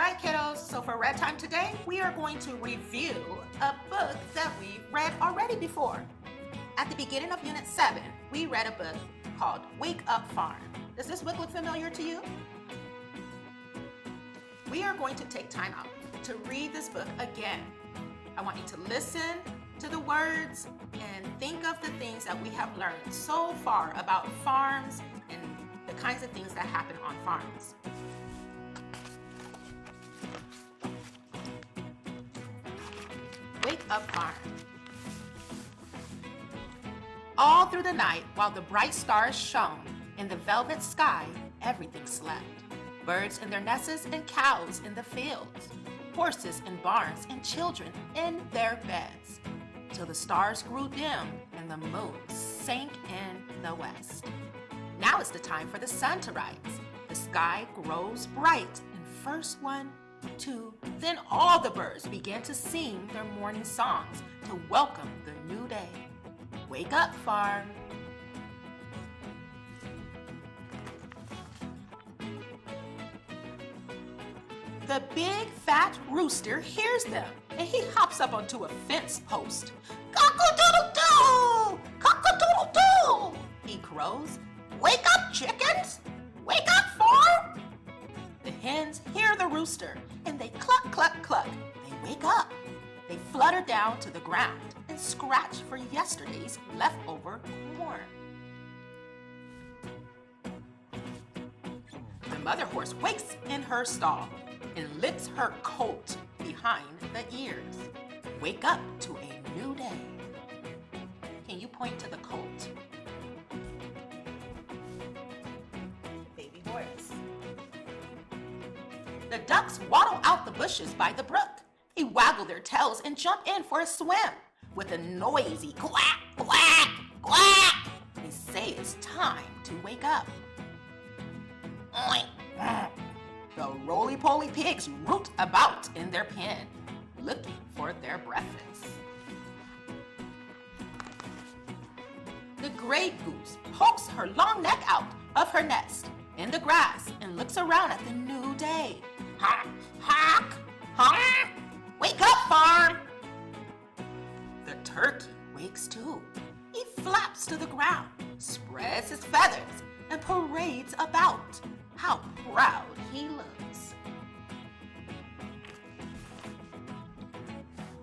right, kiddos, so for Red Time today, we are going to review a book that we've read already before. At the beginning of Unit 7, we read a book called Wake Up Farm. Does this book look familiar to you? We are going to take time out to read this book again. I want you to listen to the words and think of the things that we have learned so far about farms and the kinds of things that happen on farms. Wake Up Farm. All through the night, while the bright stars shone in the velvet sky, everything slept. Birds in their nests and cows in the fields, horses in barns and children in their beds, till the stars grew dim and the moon sank in the west. Now is the time for the sun to rise. The sky grows bright, and first one, two, then all the birds began to sing their morning songs to welcome the new day. Wake up, farm. The big fat rooster hears them, and he hops up onto a fence post. Cock-a-doodle-doo! Cock-a-doodle-doo! He crows. Wake up, chickens! Wake up, farm! The hens hear the rooster, and they cluck, cluck, cluck. They wake up. They flutter down to the ground and scratch for yesterday's leftover corn. The mother horse wakes in her stall and lifts her coat behind the ears. Wake up to a new day. Can you point to the coat? Baby horse. The ducks waddle out the bushes by the brook. They waggle their tails and jump in for a swim. With a noisy quack, quack, quack, they say it's time to wake up. The roly-poly pigs root about in their pen, looking for their breakfast. The gray goose pokes her long neck out of her nest in the grass and looks around at the new day. Honk, honk, honk! Wake up, farm! The turkey wakes too. He flaps to the ground, spreads his feathers, and parades about. How proud he looks.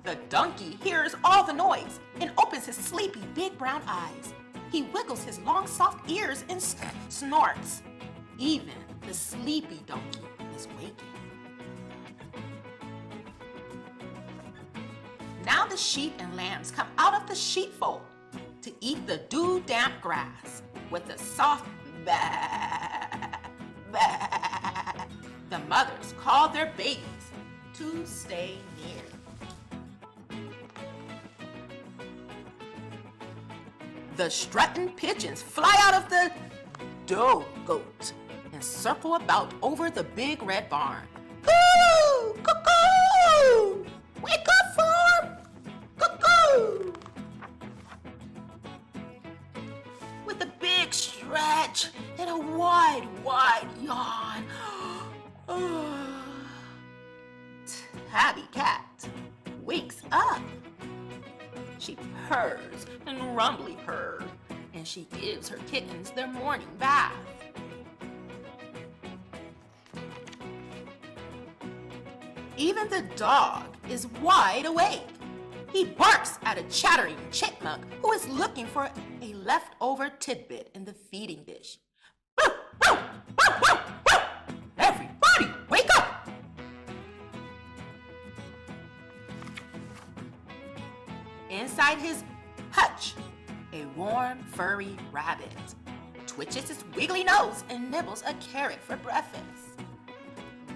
The donkey hears all the noise and opens his sleepy big brown eyes. He wiggles his long soft ears and snorts. Even the sleepy donkey is waking. Now the sheep and lambs come out of the sheepfold to eat the dew-damp grass with a soft bah, bah. The mothers call their babies to stay near. The strutting pigeons fly out of the dough goat and circle about over the big red barn. Coo! Cuckoo! Wake up, farm! Cuckoo! With a big stretch and a wide, wide yawn. Tabby Cat wakes up. She purrs and rumbly purrs, and she gives her kittens their morning bath. Even the dog is wide awake. He barks at a chattering chipmunk who is looking for a leftover tidbit in the feeding dish. Everybody, wake up! Inside his hutch, a warm, furry rabbit twitches his wiggly nose and nibbles a carrot for breakfast.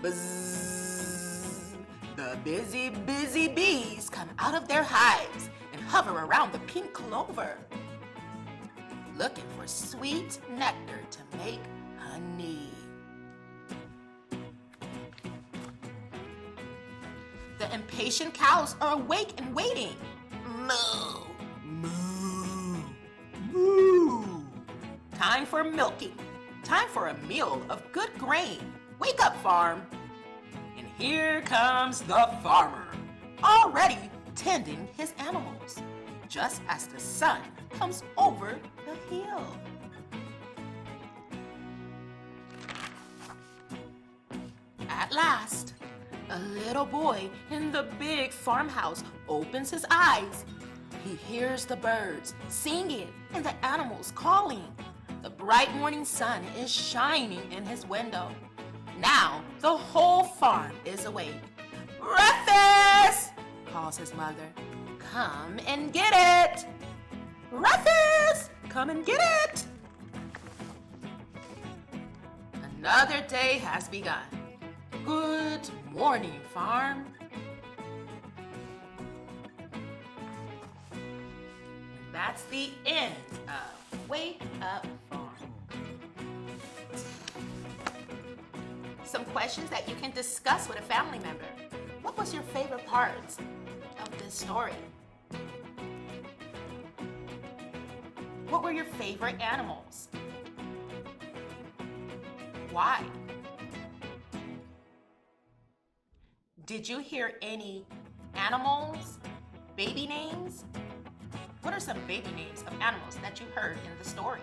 Buzz! The busy, busy bees come out of their hives and hover around the pink clover, looking for sweet nectar to make honey. The impatient cows are awake and waiting. Moo! Moo! Moo! Time for milking. Time for a meal of good grain. Wake up, farm! And here comes the farmer, already tending his animals, just as the sun comes over the hill. At last, a little boy in the big farmhouse opens his eyes. He hears the birds singing and the animals calling. The bright morning sun is shining in his window. Now the whole farm is awake. "Breakfast!" calls his mother. "Come and get it! Breakfast! Come and get it!" Another day has begun. Good morning, farm. And that's the end of Wake Up Farm. Some questions that you can discuss with a family member. What was your favorite parts of this story? What were your favorite animals? Why? Did you hear any animals, baby names? What are some baby names of animals that you heard in the story?